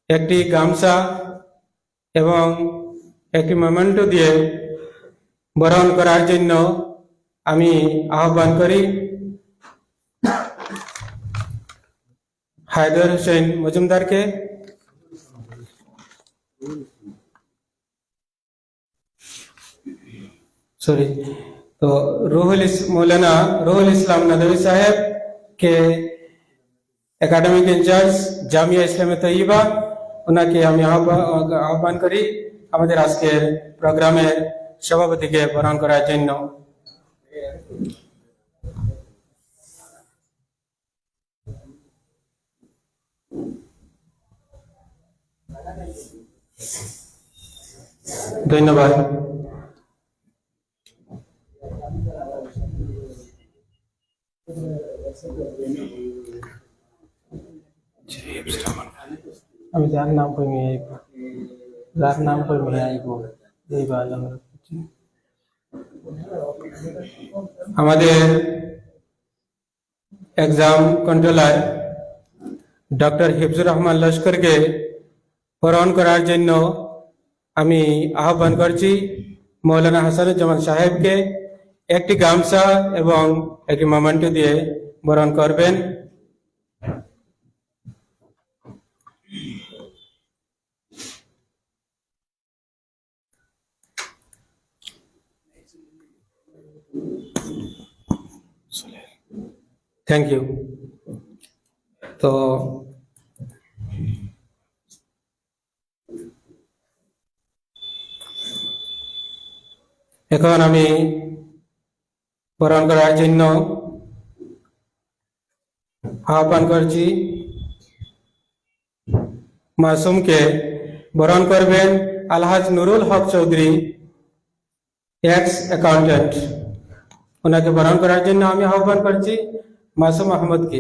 একটি গামছা এবং একটি মেমেন্টো দিয়ে বরণ করার জন্য আমি আহ্বান করি হায়দার হোসেন মজুমদারকে। सॉरी, तो मौलाना रूहुल इस्लाम नदवी साहेब के एकेडमिक इंचार्ज জামিয়া ইসলামে তৈয়বা, ওনাকে আমি আহ্বান করি আমাদের আজকের প্রোগ্রামের সভাপতিকে বরণ করার জন্য। ধন্যবাদ। আমি যার নাম কই মেয়ে আইব, যার নাম কই মেয়ে আইব এই বাল আমাদের एग्जाम कंट्रोलर डॉक्टर हिफजुर रहमान लश्करকে বরণ করার জন্য আমি আহ্বান করছি মৌলানা হাসানুজ্জামান সাহেবকে। একটি গামছা এবং একটি মেমেন্টো দিয়ে বরণ করবেন। Thank you. তো এখন আমি বরণ করার জন্য আহ্বান করছি মাসুমকে। বরণ করবেন আলহাজ নুরুল হক চৌধুরী, এক্স অ্যাকাউন্টেন্ট। ওনাকে বরণ করার জন্য আমি আহ্বান করছি মাসুম আহমদকে।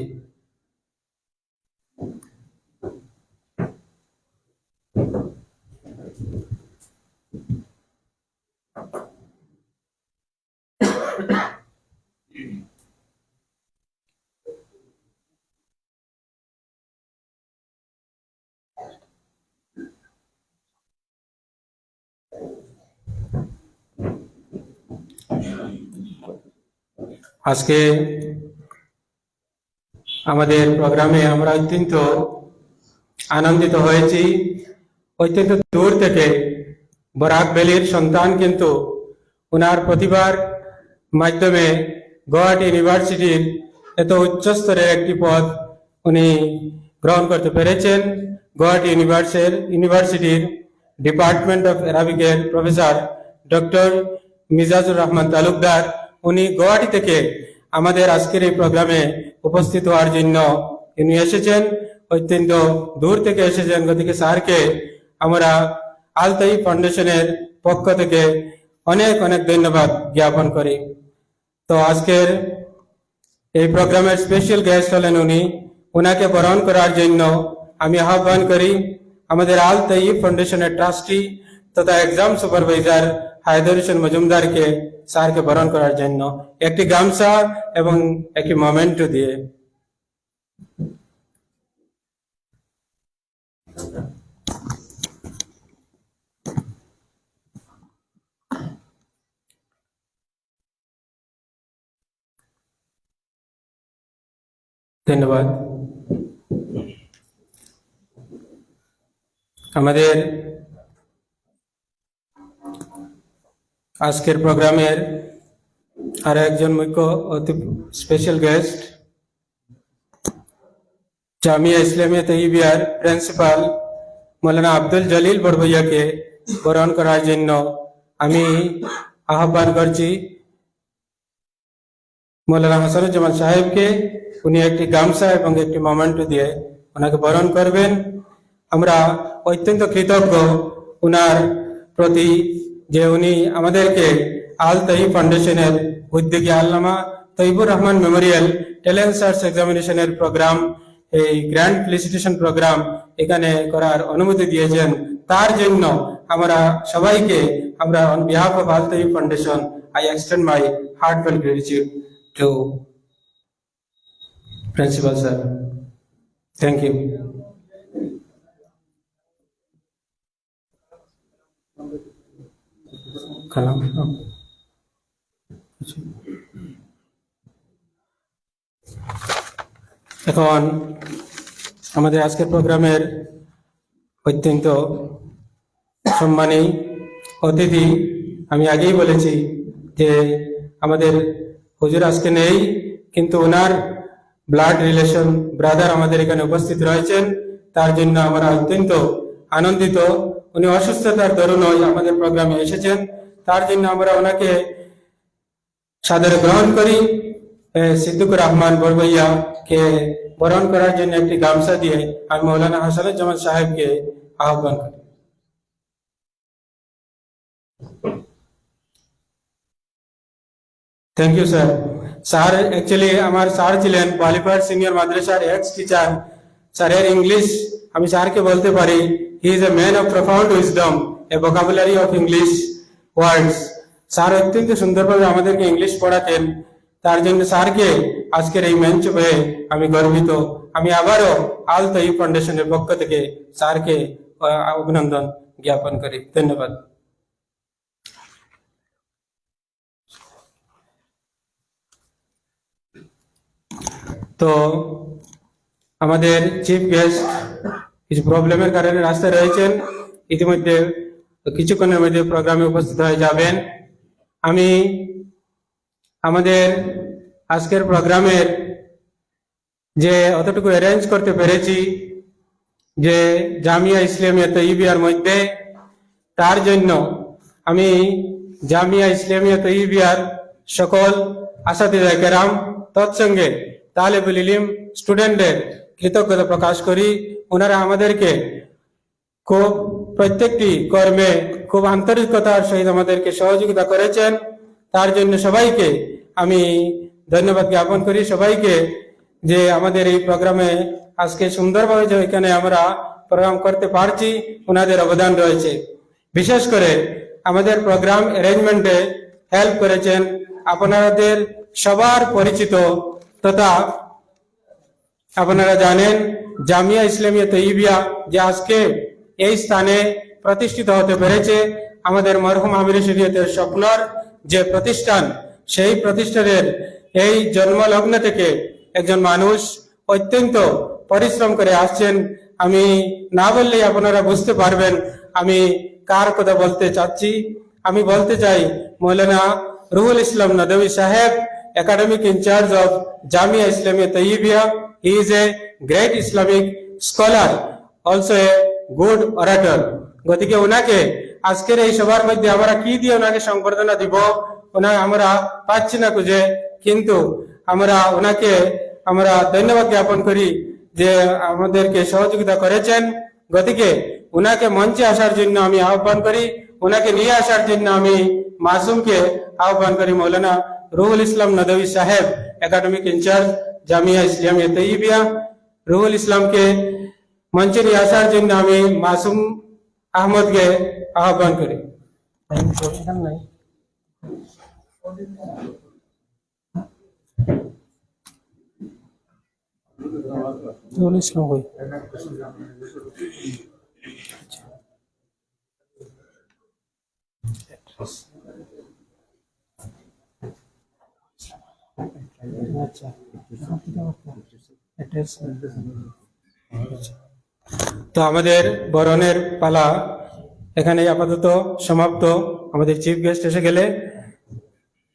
আজকে আমাদের প্রোগ্রামে আমরা অত্যন্ত আনন্দিত হয়েছি। অত্যন্ত দূর থেকে বরাক ভ্যালির সন্তান কিন্তু ওনার প্রতিভার মাধ্যমে গুয়াহাটি ইউনিভার্সিটির এত উচ্চস্তরের একটি পদ উনি গ্রহণ করতে পেরেছেন। গুয়াহাটি ইউনিভার্সিটির ডিপার্টমেন্ট অফ অ্যারাবিকের প্রফেসর ডক্টর মিজাজুর রহমান তালুকদার, উনি গুয়াহাটি থেকে আমাদের আজকের এই প্রোগ্রামে উপস্থিত হওয়ার জন্য উনি এসেছেন, অত্যন্ত দূর থেকে এসেছেন। গতিকে স্যারকে আমরা আল তাইব ফাউন্ডেশনের পক্ষ থেকে অনেক অনেক ধন্যবাদ জ্ঞাপন করি। তো আজকের এই প্রোগ্রামের স্পেশাল গেস্ট হলেন উনি। ওনাকে বরণ করার জন্য আমি আহ্বান করি আমাদের আল তাইব ফাউন্ডেশনের ট্রাস্টি তথা এক্সাম সুপারভাইজার হায়দার হোসেন মজুমদারকে স্যারকে বরণ করার জন্য একটি গামছা এবং একটি মোমেন্টো দিয়ে। ধন্যবাদ। আমাদের আজকের প্রোগ্রামের আরো একজন মুখ্য অতি স্পেশাল গেস্ট জামিয়া ইসলামিয়া তৈয়বিয়ার প্রিন্সিপাল মৌলানা আব্দুল জলিল বড়ভুইয়াকে বরণ করার জন্য আমি আহ্বান করছি মৌলানা হাসানুজ্জামান সাহেবকে। উনি একটি গামছা এবং একটি মোমেন্টো দিয়ে ওনাকে বরণ করবেন। আমরা অত্যন্ত কৃতজ্ঞ উনার প্রতি যে উনি আমাদেরকে আল তাইব ফাউন্ডেশনের উদ্যোগী Allama Taibur Rahman memorial talent search এক্সামিনেশনের প্রোগ্রাম, এই গ্র্যান্ড ফেলিসিটেশন প্রোগ্রাম এখানে করার অনুমতি দিয়েছেন। তার জন্য আমরা সবাইকে আমরা on behalf of Al Taib Foundation I extend my heartfelt gratitude to principal sir. Thank you. কালাম এখন আমাদের আজকের প্রোগ্রামের অত্যন্ত সম্মানী অতিথি, আমি আগেই বলেছি যে আমাদের হুজুর আজকে নেই, কিন্তু ওনার ব্লাড রিলেশন ব্রাদার আমাদের এখানে উপস্থিত রয়েছেন, তার জন্য আমরা অত্যন্ত আনন্দিত। উনি অসুস্থতার দরুনই আমাদের প্রোগ্রামে এসেছেন, তার জন্য আমরা ওনাকে সাদরে গ্রহণ করি। সিদ্দিকুর রহমান বড়ভাইয়া কে বরণ করার জন্য একটি গামছা দিয়ে আমি মৌলানা হাসানুজ্জামান সাহেবকে আহ্বান করি। Thank you sir. Sir actually আমার স্যার ছিলেন কোয়ালিফাইড সিনিয়র মাদ্রাসার এক্স টিচার। স্যারের ইংলিশ আমি স্যারকে বলতে পারি, he is a man of profound wisdom, a vocabulary of English words. Sir অত্যন্ত সুন্দরভাবে আমাদেরকে ইংলিশ পড়াতেন, তার জন্য স্যারকে আজকের এই মঞ্চ পেয়ে আমি গর্বিত। আমি আবারও আল তৈব ফাউন্ডেশনের পক্ষ থেকে স্যারকে অভিনন্দন জ্ঞাপন করি। ধন্যবাদ। তো আমাদের চিফ গেস্ট কিছু প্রবলেমের কারণে রাস্তায় রয়েছেন, ইতিমধ্যে কিছুক্ষণের মধ্যে প্রোগ্রামে উপস্থিত হয়ে যাবেন। আমি আমাদের আজকের প্রোগ্রামের যে অতটুকু অ্যারেঞ্জ করতে পেরেছি যে জামিয়া ইসলামিয়া তৈয়বিয়ার মধ্যে, তার জন্য আমি জামিয়া ইসলামিয়া তৈয়বিয়ার সকল আসাতিজা কেরাম তৎসঙ্গে তালেবুল ইলম স্টুডেন্টদের কৃতজ্ঞতা প্রকাশ করি। ওনারা আমাদেরকে খুব প্রত্যেকটি কর্মে খুব আন্তরিকতার সহিত আমাদেরকে সহযোগিতা করেছেন, তার জন্য সবাইকে আমি ধন্যবাদ জ্ঞাপন করি। সবাইকে যে আমাদের এই প্রোগ্রামে আজকে সুন্দরভাবে যে এখানে আমরা প্রোগ্রাম করতে পারছি, ওনাদের অবদান রয়েছে। বিশেষ করে আমাদের প্রোগ্রাম অ্যারেঞ্জমেন্টে হেল্প করেছেন আপনাদের সবার পরিচিত তথা আপনারা জানেন জামিয়া ইসলামিয়া তৈয়বিয়া যে আজকে এই স্থানে প্রতিষ্ঠিত হতে পেরেছে, আমাদের মরহুম আমির শরীয়তের স্বপ্নর যে প্রতিষ্ঠান, সেই প্রতিষ্ঠানের এই জন্মলগ্ন থেকে একজন মানুষ অত্যন্ত পরিশ্রম করে আসছেন। আমি না বললেই আপনারা বুঝতে পারবেন আমি কার কথা বলতে চাচ্ছি। আমি বলতে চাই মৌলানা রুহুল ইসলাম নদভী সাহেব, academic in charge of Jamia Islamia Tayyibia. He is a great Islamic scholar, also a good orator. গতিকে ওনাকে আজকের এই সবার মধ্যে আমরা কি দিয়ে ওনাকে সংবর্ধনা দিব ওনা আমরা পাচ্ছি না খুঁজে, কিন্তু আমরা ওনাকে আমরা ধন্যবাদ জ্ঞাপন করি যে আমাদেরকে সহযোগিতা করেছেন। গতিকে ওনাকে মঞ্চে আসার জন্য আমি আহ্বান করি, ওনাকে নিয়ে আসার জন্য আমি মাসুমকে আহ্বান করি। মৌলানা রুহুল ইসলাম নদভী সাহেব, একাডেমিক ইনচার্জ জামিয়া ইসলামিয়া তৈয়বিয়া, রুহুল ইসলামকে মঞ্চে নিয়ে আসার জন্য আমি মাসুম আহমদকে আহ্বান করি। রুহুল ইসলাম কই? তো আমাদের বরণের পালা এখানে আপাতত সমাপ্ত। আমাদের চিফ গেস্ট এসে গেলে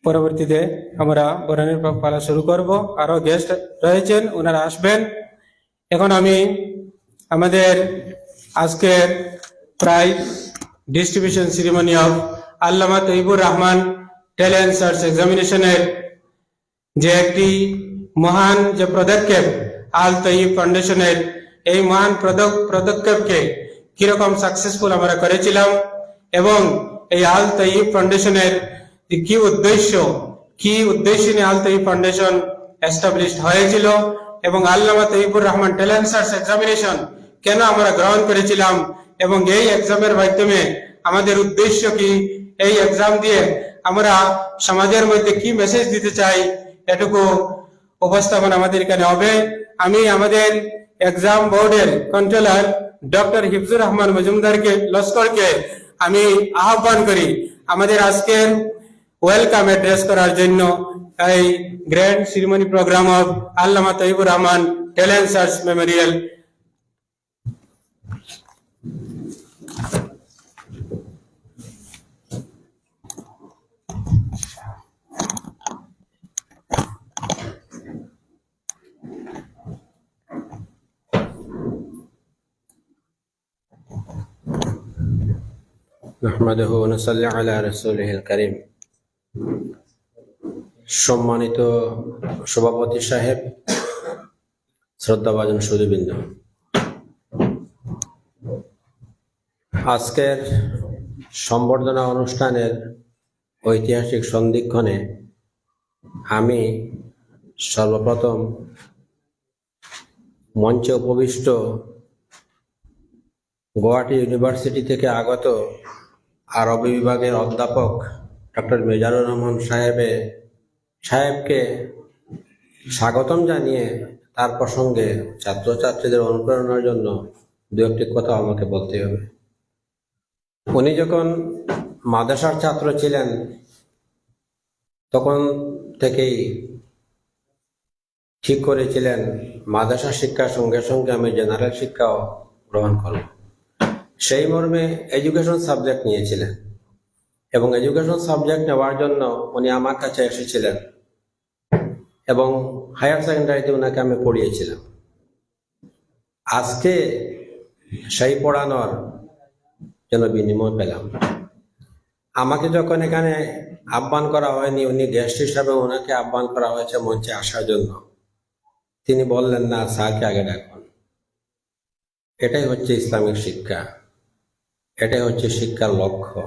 পরবর্তীতে আমরা বরণের পালা শুরু করব। আরো গেস্ট রয়েছেন, ওনারা আসবেন। এখন আমি আমাদের আজকের prize distribution ceremony of Allama Taibur Rahman talent search এক্সামিনেশনের যে একটি মহান যে পদক্ষেপ আল তৈব ফাউন্ডেশনের, এই মহান পদক্ষেপকে কিরকম সাকসেসফুল আমরা করেছিলাম এবং এই আল তৈব ফাউন্ডেশনের কি উদ্দেশ্য নিয়ে আল তৈব ফাউন্ডেশন এস্টাবলিশড হয়েছিল এবং আল্লামা Taibur Rahman talent search examination কেন আমরা গ্রহণ করেছিলাম এবং এই এক্সামের মাধ্যমে আমাদের উদ্দেশ্য কি, এই এক্সাম দিয়ে আমরা সমাজের মধ্যে কি মেসেজ দিতে চাই, এটুকু উপস্থাপন আমাদের এখানে হবে। আমি আমাদের এক্সাম বোর্ডের কন্ট্রোলার ডক্টর হিফজুর রহমান মজুমদারকে লস্করকে আমি আহ্বান করি আমাদের আজকের ওয়েলকাম অ্যাড্রেস করার জন্য এই grand ceremony programme of Allama Taiyabur Rahman talent search memorial. নাহমাদুহু ওয়া নুসাল্লি আলা রাসূলিহিল কারীম। সম্মানিত সভাপতি সাহেব, শ্রদ্ধাভাজন সুধীবৃন্দ, আজকের সম্বর্ধনা অনুষ্ঠানের ঐতিহাসিক সন্ধিক্ষণে আমি সর্বপ্রথম মঞ্চে উপবিষ্ট গুয়াহাটি ইউনিভার্সিটি থেকে আগত আরবি বিভাগের অধ্যাপক ডক্টর মিজানুর রহমান সাহেবকে স্বাগতম জানিয়ে তার প্রসঙ্গে ছাত্রছাত্রীদের অনুপ্রেরণার জন্য দু একটি কথা আমাকে বলতে হবে। উনি যখন মাদ্রাসার ছাত্র ছিলেন তখন থেকেই ঠিক করেছিলেন মাদ্রাসা শিক্ষার সঙ্গে সঙ্গে আমি জেনারেল শিক্ষাও গ্রহণ করব। সেই মর্মে এডুকেশন সাবজেক্ট নিয়েছিলেন এবং এডুকেশন সাবজেক্ট নেওয়ার জন্য উনি আমার কাছে এসেছিলেন এবং হায়ার সেকেন্ডারিতে ওনাকে আমি পড়িয়েছিলাম। আজকে সেই পড়ানোর যেন বিনিময় পেলাম। আমাকে যখন এখানে আহ্বান করা হয়নি, উনি গেস্ট হিসাবে ওনাকে আহ্বান করা হয়েছে মঞ্চে আসার জন্য, তিনি বললেন না, স্যারকে আগে ডাকুন। এটাই হচ্ছে ইসলামিক শিক্ষা, এটাই হচ্ছে শিক্ষার লক্ষ্য,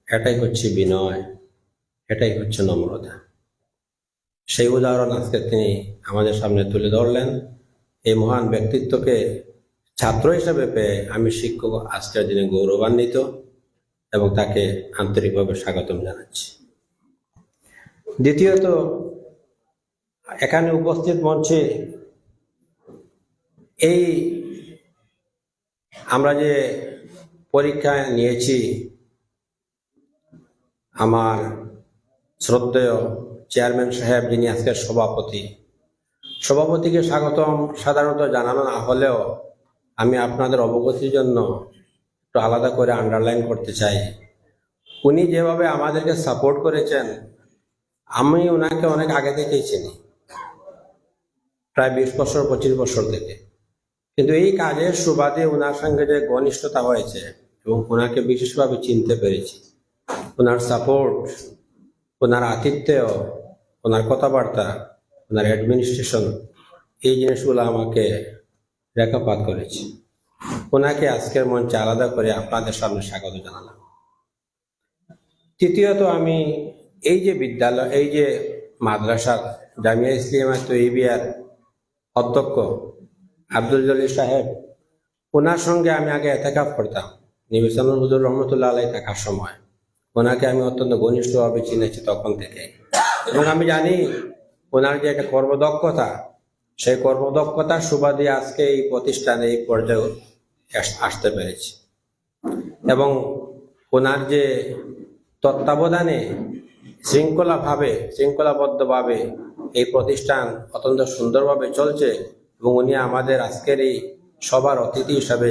এটাই হচ্ছে বিনয়, এটাই হচ্ছে নম্রতা। সেই উদাহরণ আজকে তিনি আমাদের সামনে তুলে ধরলেন। এই মহান ব্যক্তিত্বকে ছাত্র হিসেবে পেয়ে আমি শিক্ষক আজকের দিনে গৌরবান্বিত এবং তাকে আন্তরিকভাবে স্বাগতম জানাচ্ছি। দ্বিতীয়ত, এখানে উপস্থিত মঞ্চে এই আমরা যে পরীক্ষা নিয়েছি, আমার শ্রদ্ধেয় চেয়ারম্যান সাহেব যিনি আজকের সভাপতিকে স্বাগতম সাধারণত জানানো না হলেও আমি আপনাদের অবগতির জন্য একটু আলাদা করে আন্ডারলাইন করতে চাই। উনি যেভাবে আমাদেরকে সাপোর্ট করেছেন, আমি ওনাকে অনেক আগে থেকেই চিনি, প্রায় 20 বছর 25 বছর থেকে। কিন্তু এই কাজের সুবাদে ওনার সঙ্গে যে ঘনিষ্ঠতা হয়েছে এবং ওনাকে বিশেষভাবে চিনতে পেরেছি, ওনার সাপোর্ট, ওনার আতিথ্য, ওনার কথাবার্তা, ওনার অ্যাডমিনিস্ট্রেশন, এই জিনিসগুলো আমাকে রেখাপাত করেছে। ওনাকে আজকের মঞ্চে আলাদা করে আপনাদের সামনে স্বাগত জানালাম। তৃতীয়ত, আমি এই যে বিদ্যালয়, এই যে মাদ্রাসা জামিয়া ইসলামিয়া তৈয়বিয়ার অধ্যক্ষ আব্দুল জলিল সাহেব, ওনার সঙ্গে আমি আগে এতেকাফ করতাম নিবিসানুল হুজুর রহমতুল্লাহ আলাই থাকার সময়। ওনাকে আমি অত্যন্ত ঘনিষ্ঠভাবে চিনেছি তখন থেকে এবং আমি জানি ওনার যে একটা কর্মদক্ষতা, সেই কর্মদক্ষতার সুবাদে আজকে এই প্রতিষ্ঠানে এই পর্যায়ে আসতে পেরেছি এবং ওনার যে তত্ত্বাবধানে শৃঙ্খলাবদ্ধভাবে এই প্রতিষ্ঠান অত্যন্ত সুন্দরভাবে চলছে এবং উনি আমাদের আজকের এই সবার অতিথি হিসাবে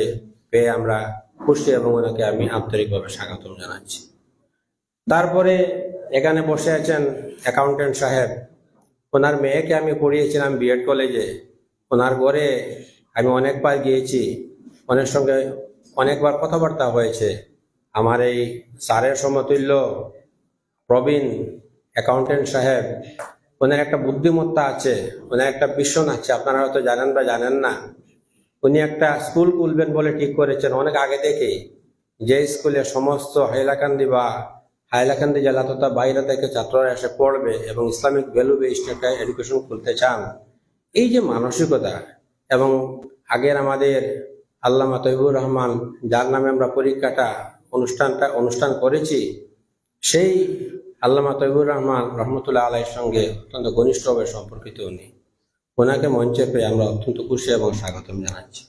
পেয়ে আমরা খুশি এবং ওনাকে আমি আন্তরিকভাবে স্বাগতম জানাচ্ছি। তারপরে এখানে বসে আছেন অ্যাকাউন্টেন্ট সাহেব। ওনার মেয়েকে আমি পড়িয়েছিলাম বিএড কলেজে। ওনার ঘরে আমি অনেকবার গিয়েছি, ওনার সঙ্গে অনেকবার কথাবার্তা হয়েছে। আমার এই স্যারের সমতুল্য প্রবীণ অ্যাকাউন্টেন্ট সাহেব, ওনার একটা বুদ্ধিমত্তা আছে, ওনার একটা ভিশন আছে, আপনারা হয়তো জানেন বা জানেন না। উনি একটা স্কুল খুলবেন বলে ঠিক করেছেন অনেক আগে থেকেই, যে স্কুলে সমস্ত হাইলাকান্দি জেলা তথা বাইরে থেকে ছাত্ররা এসে পড়বে এবং ইসলামিক ভ্যালু বেসড একটা এডুকেশন খুলতে চান। এই যে মানসিকতা, এবং আগের আমাদের আল্লামা তৈয়বুর রহমান, যার নামে আমরা অনুষ্ঠান করেছি, সেই আল্লামা তৈয়বুর রহমান রহমতুল্লাহ আলাইহির সঙ্গে অত্যন্ত ঘনিষ্ঠভাবে সম্পর্কিত উনি। ওনাকে মঞ্চে পেয়ে আমরা অত্যন্ত খুশি এবং স্বাগতম জানাচ্ছি।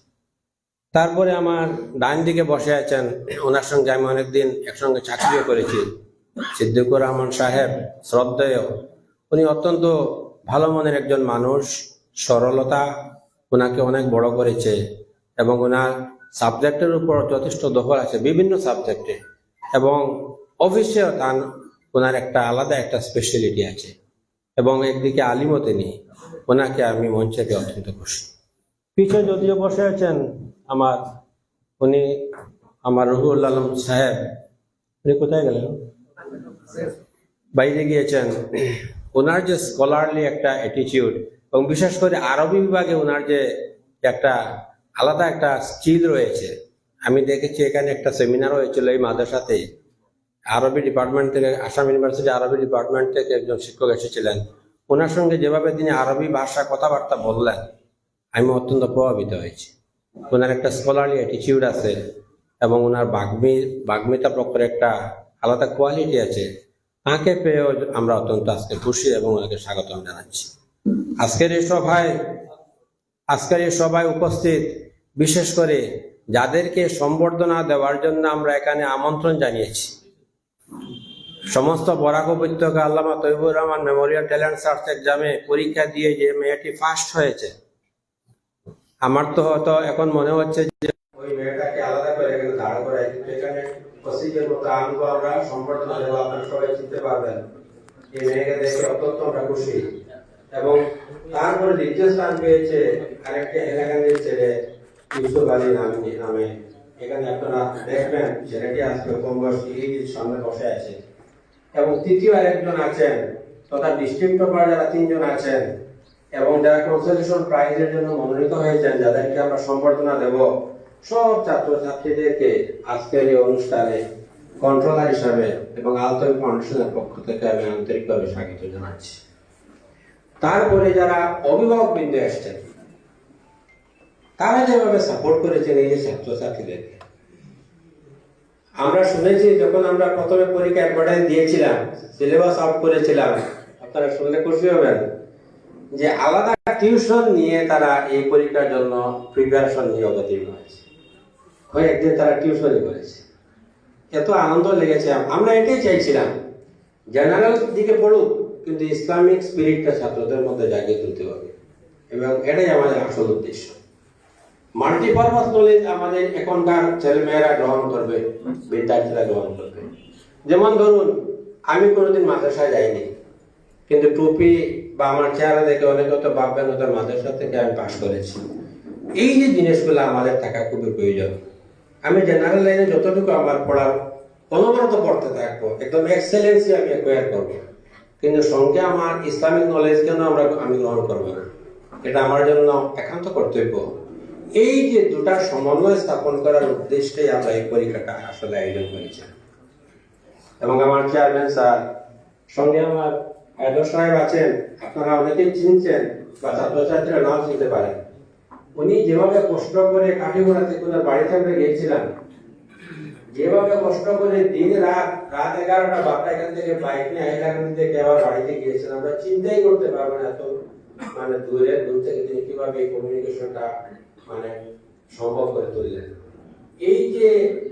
তারপরে আমার ডান দিকে বসে আছেন, ওনার সঙ্গে আমি অনেকদিন একসঙ্গে চাকরিও করেছি, সিদ্দিকুর রহমান সাহেব, শ্রদ্ধেয়। উনি অত্যন্ত ভালো মনের একজন মানুষ, সরলতা ওনাকে অনেক বড় করেছে এবং ওনার সাবজেক্টের উপর যথেষ্ট দখল আছে বিভিন্ন সাবজেক্টে, এবং অফিসেও তার ওনার একটা আলাদা একটা স্পেশালিটি আছে, এবং একদিকে আলিমও তিনি। ওনাকে আমি মঞ্চে পেয়ে অত্যন্ত খুশি। পিছনে যদিও বসে আছেন উনি আমার রুহুল আলম সাহেব, উনি কোথায় গেলেন? বাইরে গিয়েছেন। ওনার যে স্কলারলি একটা অ্যাটিটিউড এবং বিশেষ করে আরবি বিভাগে ওনার যে একটা আলাদা একটা স্কিল রয়েছে। আমি দেখেছি এখানে একটা সেমিনার হয়েছিল এই মাদ্রাসাতে, আরবি ডিপার্টমেন্ট থেকে, আসাম ইউনিভার্সিটি আরবি ডিপার্টমেন্ট থেকে একজন শিক্ষক এসেছিলেন। ওনার সঙ্গে যেভাবে তিনি আরবি ভাষা কথাবার্তা বললেন, আমি অত্যন্ত প্রভাবিত হয়েছি। ওনার একটা স্কলারলি অ্যাটিটিউড আছে এবং ওনার বাগ্মিতা প্রকার একটা আলাদা কোয়ালিটি আছে। তাকে পেয়েও আমরা অত্যন্ত আজকে খুশি এবং ওনাকে স্বাগতম জানাচ্ছি। আজকের এই সভায় উপস্থিত বিশেষ করে যাদেরকে সম্বর্ধনা দেওয়ার জন্য আমরা এখানে আমন্ত্রণ জানিয়েছি, সমস্ত বরাক উপত্যকা আল্লামা Taibur Rahman memorial talent search এক্সামে পরীক্ষা দিয়ে যে মেয়েটি ফার্স্ট হয়েছে, আমার তো হয়তো এখন মনে হচ্ছে যে ওই মেয়েটাকে আলাদা করে এখানে দাঁড়া করাই, কিন্তু এখানে প্রসিজার মতো আমরা সম্বর্ধনা দেবো, আপনারা সবাই চিনতে পারবেন। এই মেয়েকে দেখে অত্যন্ত আমরা খুশি। এবং তারপরে দ্বিতীয় স্থান পেয়েছে আরেকটা এলাকার ছেলে ইউসুফ আলী নামে। এখানে আপনারা দেখবেন ছেলেটি আজকে কম বয়সী সামনে বসে আছে। এবং তৃতীয় আরেকজন আছেন, তথা ডিস্ট্রিক্ট টপার যারা 3 জন আছেন এবং যারা কনসোলেশন প্রাইজের জন্য মনোনীত হয়েছেন, যাদেরকে আমরা সম্বর্ধনা দেব, সব ছাত্রছাত্রীদেরকে আজকের এই অনুষ্ঠানে কন্ট্রোলার হিসাবে এবং আলতোই ফাউন্ডেশনের পক্ষ থেকে আমি আন্তরিকভাবে স্বাগত জানাচ্ছি। তারপরে যারা অভিভাবক বৃন্দ এসছেন, তারা যেভাবে সাপোর্ট করেছেন এই যে ছাত্রছাত্রীদেরকে, আমরা শুনেছি যখন আমরা প্রথমে পরীক্ষা অ্যাডভার্টাইজ দিয়েছিলাম, সিলেবাস আউট করেছিলাম, আপনারা শুনলে খুশি হবেন যে আলাদা টিউশন নিয়ে তারা এই পরীক্ষার জন্য প্রিপারেশন নিয়ে অবতীর্ণ হয়েছে। একদিন তারা টিউশনই করেছে, এত আনন্দ লেগেছে। আমরা এটাই চাইছিলাম, জেনারেল দিকে পড়ুক কিন্তু ইসলামিক স্পিরিটটা ছাত্রদের মধ্যে জাগিয়ে তুলতে হবে, এবং এটাই আমাদের আসল উদ্দেশ্য। মাল্টিপারপাস নলেজ আমাদের এখনকার ছেলেমেয়েরা গ্রহণ করবে, বিদ্যার্থীরা গ্রহণ করবে। যেমন ধরুন, আমি কোনোদিন মাদ্রাসায় যাইনি, কিন্তু টুপি বা আমার চেহারা দেখে অনেকে তো ভাববেন ওদের মাদ্রাসা থেকে আমি পাশ করেছি। এই যে জিনিসগুলো আমাদের থাকা খুবই প্রয়োজন। আমি জেনারেল লাইনে যতটুকু আমার পড়ার অনবরত পড়তে থাকবো, একদম এক্সেলেন্সি আমি অ্যাকোয়ার করবো, কিন্তু সঙ্গে আমার ইসলামিক নলেজ কেন আমি গ্রহণ করবো না? এটা আমার জন্য একান্ত কর্তব্য। এই যে দুটা সমন্বয় স্থাপন করার উদ্দেশ্যে আমরা এই পরীক্ষাটা আসলে আয়োজন করেছি। এবং আমার চেয়ারম্যান স্যার, সঙ্গে আমার আদর্শ সাহেব আছেন, আপনারা অনেকেই চিনছেন বা ছাত্রছাত্রীরা নাও চিনতে পারেন। উনি যেভাবে কষ্ট করে কাঠিগোড়া থেকে বাড়িতে আমরা গিয়েছিলাম, যেভাবে কষ্ট করে দিন রাত 11টা 12টা এখান থেকে বাইক নিয়ে এলাকান থেকে আবার বাড়িতে গিয়েছিলাম, আমরা চিন্তাই করতে পারবো না এত দূর থেকে তিনি কিভাবে এই কমিউনিকেশনটা সম্ভব করে তুললেন। এই যে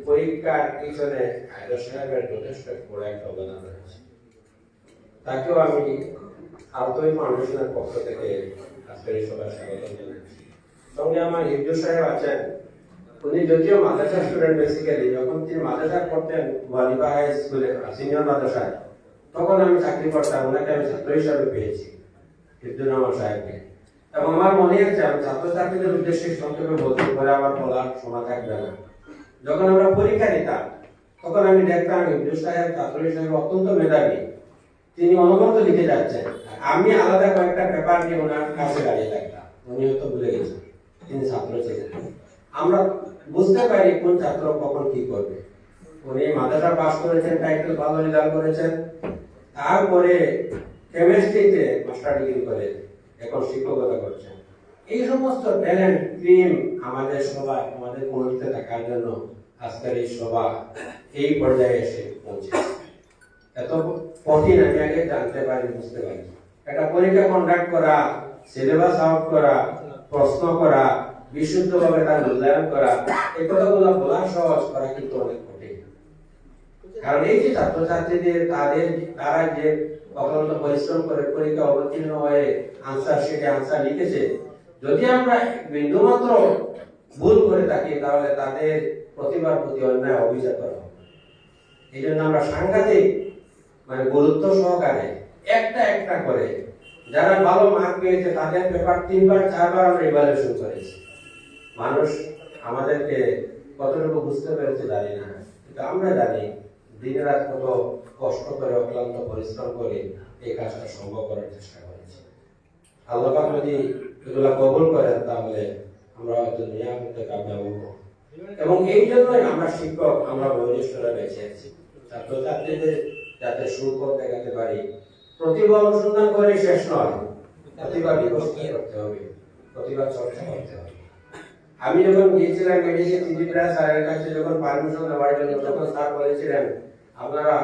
পরীক্ষার পিছনে আদর্শ সাহেবের যথেষ্ট বড় একটা অবদান রয়েছে, তাকেও আমি আলতোই ফাউন্ডেশনের পক্ষ থেকে আজকের এই সভায় স্বাগত জানাচ্ছি। সঙ্গে আমার হিন্দু সাহেব আছেন, উনি যদিও মাদ্রাসা স্টুডেন্ট বেসিক্যালি, যখন তিনি মাদ্রাসা পড়তেন ওয়ালিবা হাই স্কুলে সিনিয়র মাদ্রাসায়, তখন আমি চাকরি করতাম, ওনাকে আমি ছাত্র হিসাবে পেয়েছি, হিন্দুর রহমান সাহেবকে। এবং আমার মনে আছে আমি ছাত্রছাত্রীদের উদ্দেশ্যে সংক্ষেপে বলতে পারে আমার বলার সময় থাকবে না। যখন আমরা পরীক্ষা দিতাম তখন আমি দেখতাম হিন্দু সাহেব ছাত্র হিসাবে অত্যন্ত মেধাবী, তিনি অনবরত লিখে যাচ্ছেন, আমি আলাদা কয়েকটা পেপার নিয়ে ওনার কাছে দাঁড়িয়ে থাকতাম। উনি হয়তো ভুলে গেছেন তিনি ছাত্র ছিলেন। আমরা বুঝতে পারি কোন ছাত্র কখন কি করবে। উনি মাদ্রাসা পাস করেছেন, টাইটেল ভালো রেজাল্ট করেছেন, তারপরে কেমিস্ট্রিতে মাস্টার ডিগ্রি করে এখন শিক্ষকতা করছেন। এই সমস্ত ট্যালেন্ট টিম আমাদের সবাই আমাদের কমিটিতে থাকার জন্য আজকের এই সভা এই পর্যায়ে এসে পৌঁছেছে। এত কঠিন আমি আগে জানতে পারি, বুঝতে পারি। একটা পরীক্ষা কন্ডাক্ট করা, সিলেবাস আউট করা, প্রশ্ন করা, বিশুদ্ধভাবে তার মূল্যায়ন করা, এই কথাগুলো বলা সহজ, করা কিন্তু অনেক কঠিন। কারণ এই যে ছাত্রছাত্রীদের তারা যে অক্লান্ত পরিশ্রম করে পরীক্ষা অবতীর্ণ হয়ে আনসার লিখেছে, যদি আমরা বিন্দুমাত্র ভুল করে থাকি তাহলে তাদের প্রতিভার প্রতি অন্যায় অভিযোগ করা হবে। এই জন্য আমরা সাংঘাতিক গুরুত্ব সহকারে একটা করে যারা ভালো মার্ক পেয়েছে তাদের পেপার 3বার 4বার আমরা ইভালুয়েশন করেছি। মানুষ আমাদেরকে কতটুকু বুঝতে পেরেছে জানি না, কিন্তু আমরা জানি দিন রাত কত কষ্ট করে অক্লান্ত পরিশ্রম করে এই কাজটা সম্ভব করার চেষ্টা করেছি। আল্লাহ পাক যদি এগুলা কবুল করেন তাহলে আমরা হয়তো নিয়ামতে কামিয়াব হব। এবং এই জন্যই আমরা শিক্ষক, আমরা বয়োজ্যেষ্ঠরা বেঁচে আছি, ছাত্রছাত্রীদের যাতে সুফল দেখাতে পারি। প্রতিভা অনুসন্ধান করে শেষ নয়, প্রতিভা বিকশিত করতে হবে, প্রতিভা চর্চা করতে হবে। আমি যখন গিয়েছিলাম মেডিকেল ত্রিপুরা স্যারের কাছে, যখন পারমিশন নেওয়ার জন্য, তখন স্যার বলেছিলেন আপনারা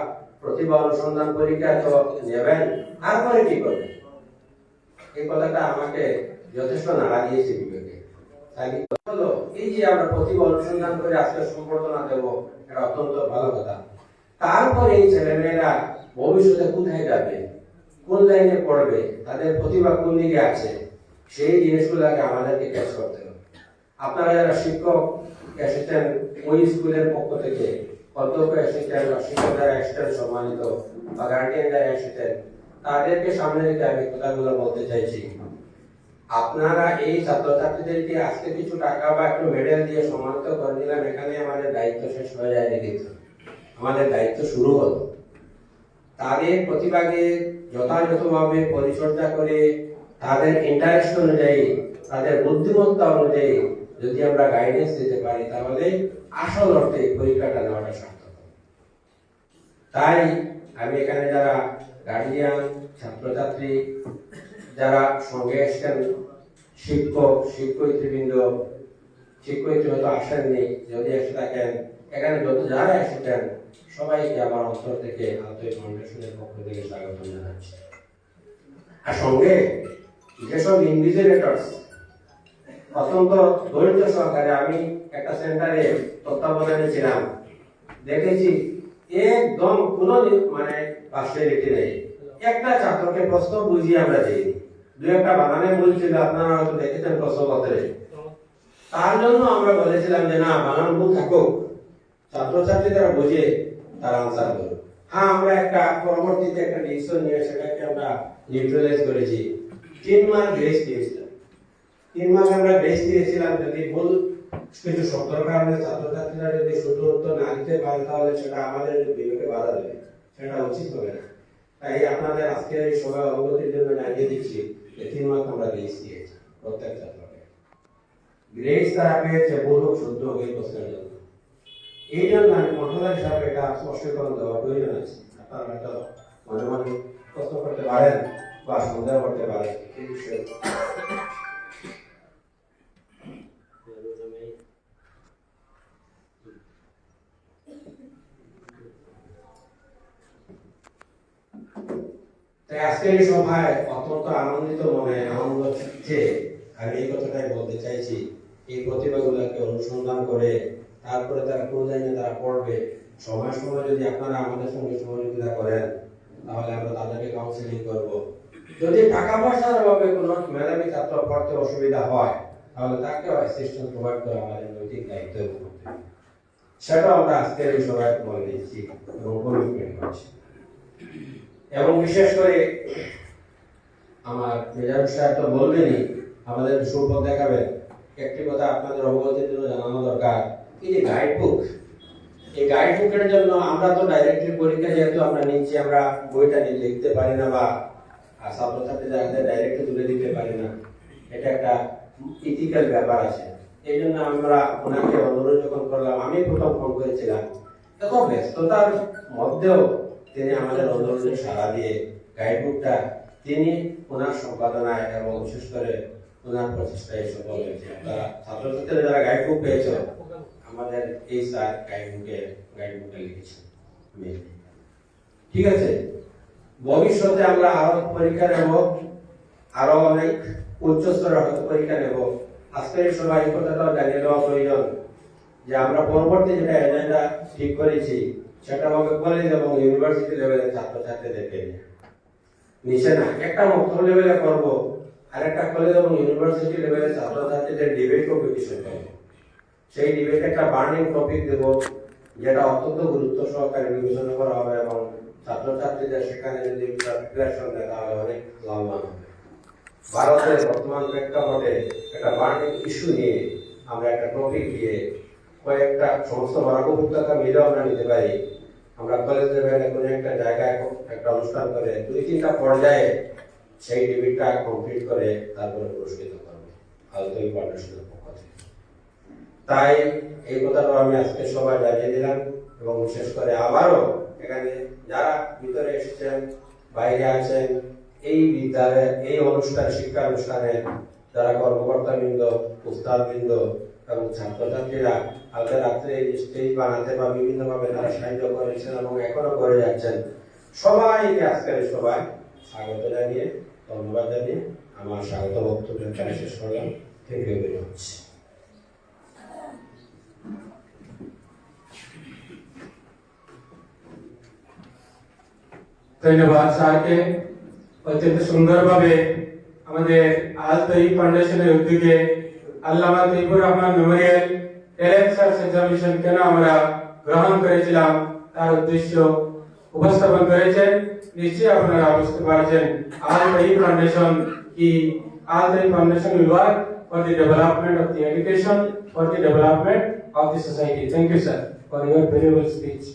প্রতিভা অনুসন্ধান পরীক্ষা তো নেবেন, তারপরে কি করবেন? এই কথাটা আমাকে যথেষ্ট নাড়া দিয়েছে বিবেকে। এই যে আমরা প্রতিভা অনুসন্ধান করে আজকে সম্বর্ধনা দেব, এটা অত্যন্ত ভালো কথা। তারপরে এই ছেলেমেয়েরা ভবিষ্যতে কোথায় যাবে, কোন লাইনে পড়বে, তাদের প্রতিভা কোন দিকে আছে, সেই জিনিসগুলোকে আমাদেরকে ক্যাচ করতে হবে। আপনারা যারা শিক্ষক এসেছেন ওই স্কুলের পক্ষ থেকে, অধ্যক্ষ এসেছেন, শিক্ষক যারা এসেছেন সম্মানিত, বা গার্ডিয়ান যারা এসেছেন, তাদেরকে সামনে রেখে আমি কথাগুলো বলতে চাইছি। আপনারা এই ছাত্রছাত্রীদেরকে আজকে কিছু টাকা বা একটু মেডেল দিয়ে সম্মানিত করে দিলাম, এখানে আমাদের দায়িত্ব শেষ হয়ে যায় কিন্তু আমাদের দায়িত্ব শুরু হলো। তাদের প্রতিভাকে যথাযথভাবে পরিচর্যা করে তাদের ইন্টারেস্ট অনুযায়ী, তাদের বুদ্ধিমত্তা অনুযায়ী যদি আমরা গাইডেন্স দিতে পারি তাহলে আসল অর্থে পরীক্ষাটা নেওয়াটা সার্থক। তাই আমি এখানে যারা গার্ডিয়ান, ছাত্রছাত্রী, যারা সঙ্গে এসছেন, শিক্ষক, শিক্ষয়িত্রীবৃন্দ, শিক্ষয়িত্রী হয়তো আসেননি, যদি এসে থাকেন, এখানে যত যারা এসেছেন সবাইকে আমার অন্তর থেকে আন্তরিক ফাউন্ডেশনের পক্ষ থেকে স্বাগত জানাচ্ছি। আর সঙ্গে যেসব ইনভিজিলেটরস অত্যন্ত ধৈর্য সহকারে, আমি একটা সেন্টারে তত্ত্বাবধানে ছিলাম, দেখেছি একদম কোনো পার্সিয়ালিটি নেই। একটা ছাত্রকে প্রশ্ন বুঝিয়ে আমরা দিই, দু একটা বানানে বলছিল, আপনারা হয়তো দেখেছেন প্রশ্নপত্রে, তার জন্য আমরা বলেছিলাম যে না, বানান ভুল থাকুক, ছাত্রছাত্রী তারা বুঝে তার আনসার করুক। হ্যাঁ, আমরা একটা পরবর্তীতে একটা ডিসিশন নিয়ে সেটাকে আমরা নিউট্রালাইজ করেছি। 3 মাস গ্রেস দিয়েছিলাম, 3 মাস আমরা গ্রেস দিয়েছিলাম। যদি ভুল কিছু শব্দের কারণে ছাত্রছাত্রীরা যদি শুদ্ধ উত্তর না দিতে পারে তাহলে সেটা আমাদের বিবেকে বাধা দেবে, সেটা উচিত হবে না। তাই আপনাদের আজকের এই সভা অবগতির জন্য জানিয়ে দিচ্ছি যে 3 মাস আমরা গ্রেস দিয়েছি প্রত্যেক ছাত্রকে। গ্রেস তারা পেয়েছে ভুল হোক শুদ্ধ হোক এই প্রশ্নের জন্য। এই জন্য আমি কন্ট্রোলার হিসাবে এটা স্পষ্টীকরণ দেওয়া প্রয়োজন আছে। আপনারা হয়তো মনে মনে প্রশ্ন করতে পারেন বা সন্দেহ করতে পারেন এই বিষয়ে। তাই আজকের এই সভায় অত্যন্ত আনন্দিত মনে, আনন্দ হচ্ছে। আমি এই কথাটাই বলতে চাইছি, এই প্রতিভাগুলোকে অনুসন্ধান করে তারপরে তারা কোন লাইনে তারা পড়বে, সময় সময় যদি আপনারা আমাদের সঙ্গে সহযোগিতা করেন তাহলে আমরা তাদেরকে কাউন্সিলিং করব। যদি টাকা পয়সার অভাবে কোনো মেধাবী ছাত্র পড়তে অসুবিধা হয় তাহলে তাকে অ্যাসিস্ট্যান্ট প্রোভাইড করা আমাদের নৈতিক দায়িত্ব, সেটাও আমরা আজকের এই সভায় বলে দিচ্ছি এবং কমিটমেন্ট করছি। এবং বিশেষ করে আমার মেজাজ সাহেব তো বলবেনই, আমাদের সুফল দেখাবেন। একটি কথা আপনাদের অবগতির জন্য জানানো দরকার, এই যে গাইডবুক, এই গাইডবুকের জন্য আমরা তো ডাইরেক্টলি পরীক্ষা যেহেতু আমরা নিচ্ছি, আমরা বইটা নিয়ে লিখতে পারি না বা ছাত্রছাত্রীদের ডাইরেক্টলি তুলে দিতে পারি না, এটা একটা ইথিক্যাল ব্যাপার আছে। এই জন্য আমরা ওনাকে অনুরোধ যখন করলাম, আমি প্রথম ফোন করেছিলাম, এত ব্যস্ততার মধ্যেও তিনি আমাদের অনুরোধে সাড়া দিয়ে গাইডবুকটা তিনি ওনার সম্পাদনায় এবং বিশেষ করে ওনার প্রচেষ্টায় সফল হয়েছে। তারা ছাত্রছাত্রীরা যারা গাইডবুক পেয়েছে, আমাদের এই স্যার গাইডবুকে লিখেছেন। ঠিক আছে, ভবিষ্যতে আমরা আরো পরীক্ষা নেব, আরো অনেক উচ্চ স্তরের হয়তো পরীক্ষা নেব। আজকের সবাই এই কথাটাও জানিয়ে দেওয়া প্রয়োজন যে আমরা পরবর্তী যেটা এজেন্ডা ঠিক করেছি সেটা আমাকে কলেজ এবং ইউনিভার্সিটি লেভেলের ছাত্রছাত্রীদেরকে নিচে না একটা মুক্ত লেভেলে করব আর একটা কলেজ এবং ইউনিভার্সিটি লেভেলের ছাত্রছাত্রীদের ডিবেট কম্পিটিশন করব। সেই ডিবেট একটা বার্নিং টপিক দেব যেটা অত্যন্ত গুরুত্ব সহকারে বিবেচনা করা হবে এবং ছাত্রছাত্রীদের সেখানে যদি প্রিপারেশন দেয় তাহলে অনেক লাভবান হবে। ভারতের বর্তমান প্রেক্ষাপটে একটা বার্নিং ইস্যু নিয়ে আমরা একটা টপিক দিয়ে কয়েকটা সমস্ত বরাক উপত্যকা মিলেও আমরা নিতে পারি। আমরা কলেজ লেভেলে কোনো একটা জায়গায় একটা অনুষ্ঠান করে 2-3টা পর্যায়ে সেই ডিবেটটা কমপ্লিট করে তারপরে পুরস্কৃত করবে আলতোই ফাউন্ডেশনের পক্ষ থেকে। তাই এই কথাটা আমি আজকে সবাই জানিয়ে দিলাম এবং বিশেষ করে আবারও এখানে যারা ভিতরে এসেছেন বাইরে আছেন এই বিদ্যালয়ে এই অনুষ্ঠান শিক্ষা অনুষ্ঠানে যারা কর্মকর্তাবৃন্দ উস্তাদবৃন্দ এবং ছাত্রছাত্রীরা কালকে রাত্রে এই স্টেজ বানাতে বা বিভিন্নভাবে তারা সাহায্য করেছেন এবং এখনো করে যাচ্ছেন সবাইকে আজকের সবাই স্বাগত জানিয়ে ধন্যবাদ জানিয়ে আমার স্বাগত বক্তব্য এখানে শেষ করলাম। Thank you very much. ধন্যবাদ স্যারকে অত্যন্ত সুন্দরভাবে আমাদের আল তৈব ফাউন্ডেশনের উদ্যোগে আল্লামা Taibur Rahman memorial talent search examination কেন আমরা গ্রহণ করেছিলাম তার উদ্দেশ্য উপস্থাপন করেছেন। নিশ্চয়ই আপনারা বুঝতে পারছেন আল তৈব ফাউন্ডেশন কি। আল তৈব foundation will work for the development of the education, for the development of the society. Thank you sir for your valuable speech.